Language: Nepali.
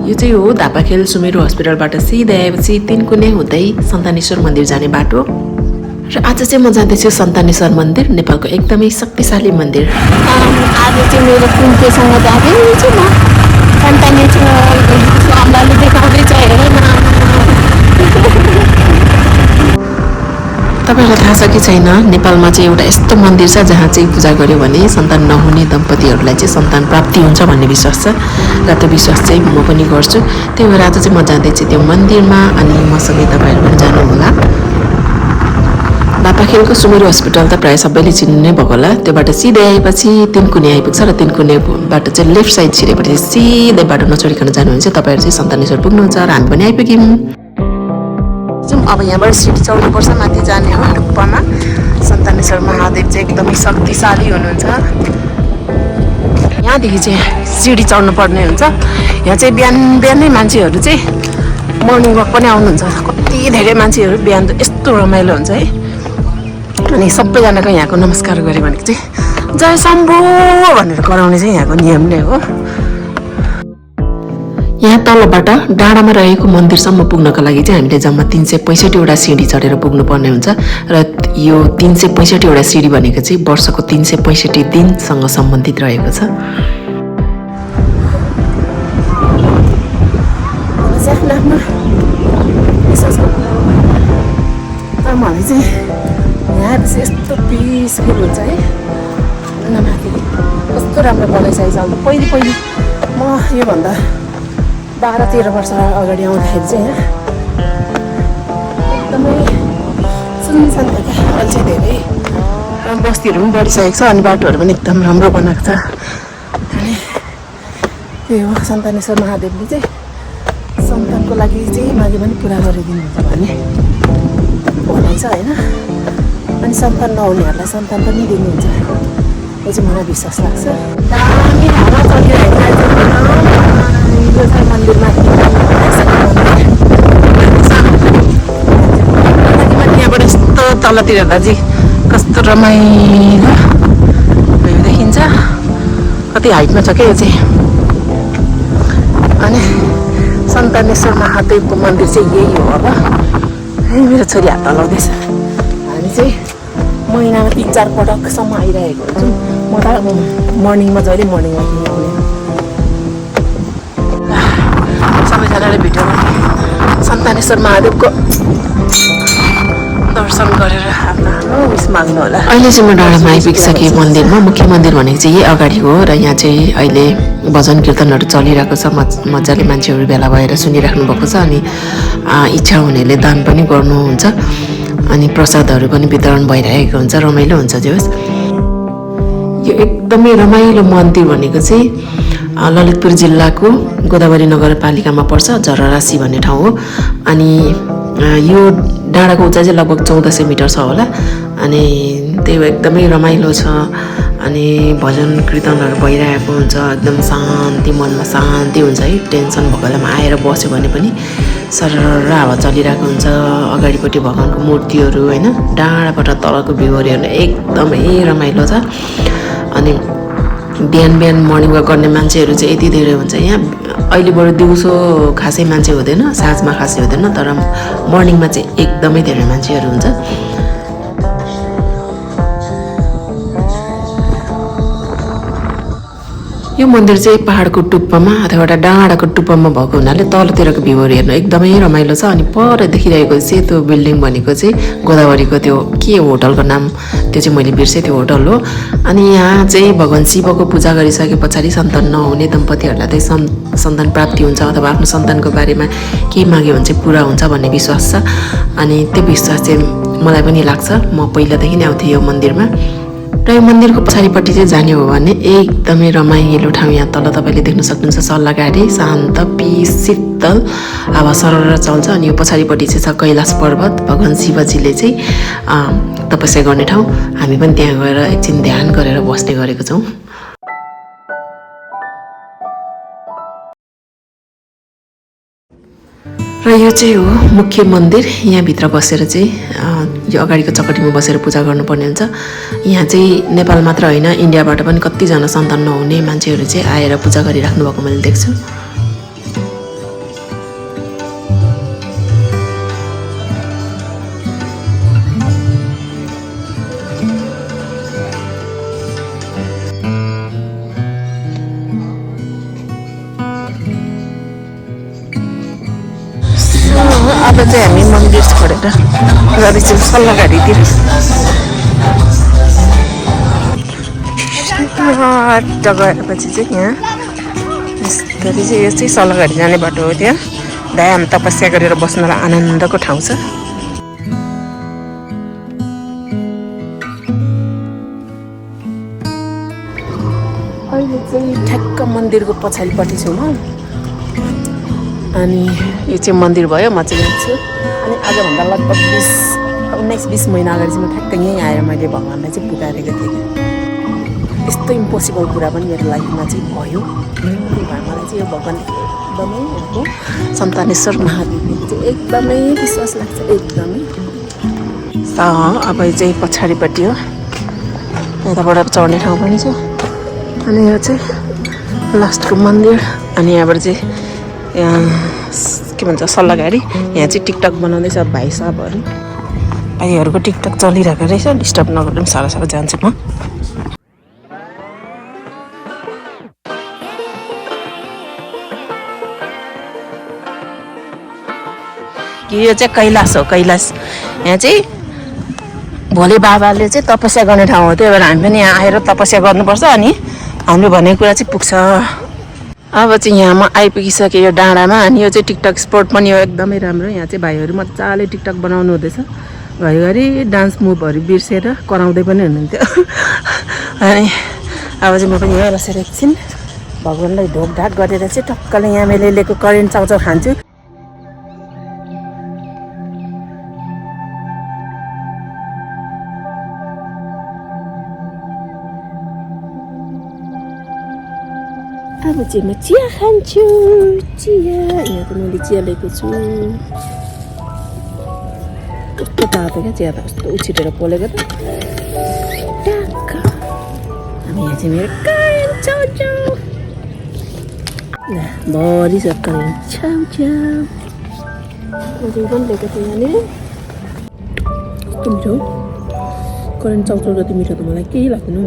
यो चाहिँ हो धापाखेल सुमेरु हस्पिटलबाट सिधै आएपछि तिनकुने हुँदै सन्तानेश्वर मन्दिर जाने बाटो। र आज चाहिँ म जाँदैछु सन्तानेश्वर मन्दिर, नेपालको एकदमै शक्तिशाली मन्दिर। आज चाहिँ मेरो कुन्तेसँग जाँदैछु म सन्तानेश्वर अम्लाले देखाउँदैछ हेर न। तपाईँलाई थाहा छ कि छैन, नेपालमा चाहिँ एउटा यस्तो मन्दिर छ जहाँ चाहिँ पूजा गर्यो भने सन्तान नहुने दम्पतिहरूलाई चाहिँ सन्तान प्राप्ति हुन्छ भन्ने विश्वास छ। र त्यो विश्वास चाहिँ म पनि गर्छु। त्यही भएर आज चाहिँ म जाँदैछु त्यो मन्दिरमा, अनि मसँगै तपाईँहरू पनि जानुहोला। धापाखेलको सुमेरु हस्पिटल त प्रायः सबैले चिन्नु नै भएको होला। त्योबाट सिधै आएपछि तिनकुने आइपुग्छ र तिनकुनेबाट चाहिँ लेफ्ट साइड छिरेपछि सिधै बाटो नछोडिकन जानुहुन्छ तपाईँहरू चाहिँ सन्तानेश्वर पुग्नुहुन्छ र हामी पनि आइपुग्यौँ। अब यहाँबाट सिडी चढ्नुपर्छ माथि जाने हो टुप्पामा। सन्तानेश्वर महादेव चाहिँ एकदमै शक्तिशाली हुनुहुन्छ। यहाँदेखि चाहिँ सिडी चढ्नु पर्ने हुन्छ। यहाँ चाहिँ बिहान बिहानै मान्छेहरू चाहिँ मर्निङ वक पनि आउनुहुन्छ। कति धेरै मान्छेहरू बिहान यस्तो रमाइलो हुन्छ है। अनि सबैजनाको यहाँको नमस्कार गऱ्यो भनेको चाहिँ जय शम्भो भनेर कराउने चाहिँ यहाँको नियम नै हो। यहाँ तलबाट डाँडामा रहेको मन्दिरसम्म पुग्नका लागि चाहिँ हामीले जम्मा 365वटा सिडी चढेर पुग्नुपर्ने हुन्छ। र यो 365वटा सिडी भनेको चाहिँ वर्षको 365 दिनसँग सम्बन्धित रहेको छ। मलाई चाहिँ यहाँ यस्तो पिसफुल हुन्छ है। माथि कस्तो राम्रो बनाइसकेको छ। पहिले म योभन्दा 12-13 वर्ष अगाडि आउँदाखेरि चाहिँ यहाँ एकदमै सुनसान थियो क्या। अहिले चाहिँ धेरै बस्तीहरू पनि बढिसकेको छ अनि बाटोहरू पनि एकदम राम्रो बनाएको छ। अनि त्यही हो, सन्तानेश्वर महादेवले चाहिँ सन्तानको लागि चाहिँ मागे पनि पुरा गरिदिनुहुन्छ भन्ने भनाइ छ होइन। अनि सन्तान नहुनेहरूलाई सन्तान पनि दिनुहुन्छ, यो चाहिँ मलाई विश्वास लाग्छ। दामी हावा चलिरहेको छ मन्दिरमा। यहाँबाट यस्तो तलतिर दाजी कस्तो रमाइलो भ्यू देखिन्छ। कति हाइटमा छ क्या यो चाहिँ। अनि सन्तानेश्वर महादेवको मन्दिर चाहिँ यही हो। अब मेरो छोरी हात हलाउँदैछ। हामी चाहिँ महिनामा 3-4 पटकसम्म आइरहेको हुन्छौँ। म त मर्निङमा जहिले मर्निङमा आउने। सबैजनाले भिडियो सन्तानेश्वर महादेवको दर्शन गरेर आफ्नो उस माग्नु होला। अहिले चाहिँ म डाँडामा आइपुगिसकेँ मन्दिरमा। मुख्य मन्दिर भनेको चाहिँ यही अगाडि हो र यहाँ चाहिँ अहिले भजन कीर्तनहरू चलिरहेको छ। मजाले मान्छेहरू भेला भएर सुनिराख्नु भएको छ। अनि इच्छा हुनेले दान पनि गर्नुहुन्छ अनि प्रसादहरू पनि वितरण भइरहेको हुन्छ। रमाइलो हुन्छ। जे होस्, यो एकदमै रमाइलो मन्दिर भनेको चाहिँ ललितपुर जिल्लाको गोदावरी नगरपालिकामा पर्छ, झररासी भन्ने ठाउँ हो। अनि यो डाँडाको उचाइ चाहिँ लगभग 1400 मिटर छ होला। अनि त्यही एकदमै रमाइलो छ। अनि भजन कीर्तनहरू भइरहेको हुन्छ। एकदम शान्ति, मनमा शान्ति हुन्छ है। टेन्सन भएको बेलामा आएर बस्यो भने पनि सरर हावा चलिरहेको हुन्छ। अगाडिपट्टि भगवानको मूर्तिहरू होइन, डाँडाबाट तलको भ्यूहरू हेर्नु एकदमै रमाइलो छ। अनि बिहान मर्निङ वक गर्ने मान्छेहरू चाहिँ यति धेरै हुन्छ यहाँ। अहिले बरु दिउँसो खासै मान्छे हुँदैन, साँझमा खासै हुँदैन, तर मर्निङमा चाहिँ एकदमै धेरै मान्छेहरू हुन्छ। यो मन्दिर चाहिँ पहाडको टुप्पामा अथवा एउटा डाँडाको टुप्पामा भएको हुनाले तलतिरको भ्यूहरू हेर्नु एकदमै रमाइलो छ। अनि पर देखिरहेको सेतो बिल्डिङ भनेको चाहिँ गोदावरीको त्यो के होटलको नाम त्यो चाहिँ मैले बिर्सेँ, त्यो होटल हो। अनि यहाँ चाहिँ भगवान शिवको पूजा गरिसके पछाडि सन्तान नहुने दम्पतिहरूलाई चाहिँ सन्तान प्राप्ति हुन्छ अथवा आफ्नो सन्तानको बारेमा केही माग्यो भने चाहिँ पुरा हुन्छ भन्ने विश्वास छ। अनि त्यो विश्वास चाहिँ मलाई पनि लाग्छ। म पहिलादेखि नै आउँथेँ यो मन्दिरमा। र यो मन्दिरको पछाडिपट्टि चाहिँ जाने हो भने एकदमै रमाइलो ठाउँ। यहाँ तल तपाईँले देख्न सक्नुहुन्छ सल्लाहगाडी, शान्त शीतल हावा सरर चल्छ। अनि यो पछाडिपट्टि चाहिँ छ कैलाश पर्वत, भगवान शिवजीले चाहिँ तपस्या गर्ने ठाउँ। हामी पनि त्यहाँ गएर एकछिन ध्यान गरेर बस्ने गरेको छौँ। र यो चाहिँ हो मुख्य मन्दिर। यहाँभित्र बसेर चाहिँ यो अगाडिको चकटीमा बसेर पूजा गर्नुपर्ने हुन्छ। यहाँ चाहिँ नेपाल मात्र होइन, इन्डियाबाट पनि कतिजना सन्तान नहुने मान्छेहरू चाहिँ आएर पूजा गरिराख्नु भएको मैले देख्छु। अब चाहिँ हामी मन्दिर छोडेर जाँदैछौँ सल्लाहघारीतिर। गएपछि चाहिँ यहाँ यसरी चाहिँ यो चाहिँ सल्लाहघारी जाने बाटो हो। त्यहाँ ध्यान तपस्या गरेर बस्नलाई आनन्दको ठाउँ छ। अहिले चाहिँ ठ्याक्क मन्दिरको पछाडिपट्टि छु म। अनि यो चाहिँ मन्दिर भयो, म चाहिँ यहाँ छु। अनि आजभन्दा लगभग 19-20 महिना अगाडि चाहिँ म ठ्याक्क यहीँ आएर मैले भगवान्लाई चाहिँ पुकारेको थिएँ कि यस्तो इम्पोसिबल कुरा पनि मेरो लाइफमा चाहिँ भयो। त्यही भएर मलाई चाहिँ यो भगवान् एकदमै उनको सन्तानेश्वर महादेवले चाहिँ एकदमै विश्वास लाग्छ, एकदमै। अब यो चाहिँ पछाडिपट्टि हो, यताबाट चढ्ने ठाउँ पनि छ। अनि यो चाहिँ लास्टको मन्दिर। अनि यहाँबाट चाहिँ के भन्छ सल्लाहघारी। यहाँ चाहिँ टिकटक बनाउँदैछ भाइ साहबहरू, भाइहरूको टिकटक चलिरहेको रहेछ। डिस्टर्ब नगरौँ, सारा जान्छु म। यो चाहिँ कैलाश हो, कैलाश। यहाँ चाहिँ भोले बाबाले चाहिँ तपस्या गर्ने ठाउँ हो। त्यही भएर हामी पनि यहाँ आएर तपस्या गर्नुपर्छ, अनि हामीले भनेको कुरा चाहिँ पुग्छ। अब चाहिँ यहाँ म आइपुगिसकेँ यो डाँडामा। अनि यो चाहिँ टिकटक स्पोट पनि हो, एकदमै राम्रो। यहाँ चाहिँ भाइहरू मजाले टिकटक बनाउनु हुँदैछ, घरिघरि डान्स मुभहरू बिर्सेर कराउँदै पनि हुनुहुन्थ्यो। अनि अब चाहिँ म पनि यहाँ बसेर एकछिन भगवान्लाई ढोकढाक गरेर चाहिँ टक्कले यहाँ मैले लिएको करेन्ट चाउचाउ खान्छु। अब चाहिँ म चिया खान्छु। चिया यहाँ त मैले चिया लिएको छु। कस्तो तातो क्या चिया त, कस्तो उछिटेर पोलेको त ट्याक्क। अब यहाँ चाहिँ मेरो करेन्ट चाउचाउ भरि छ, करेन्ट चाउचाउ अझै पनि लिएको थिएँ यहाँनिर। कस्तो मिठो, करेन्ट चाउचाउ जति मिठो त मलाई केही लाग्दैन।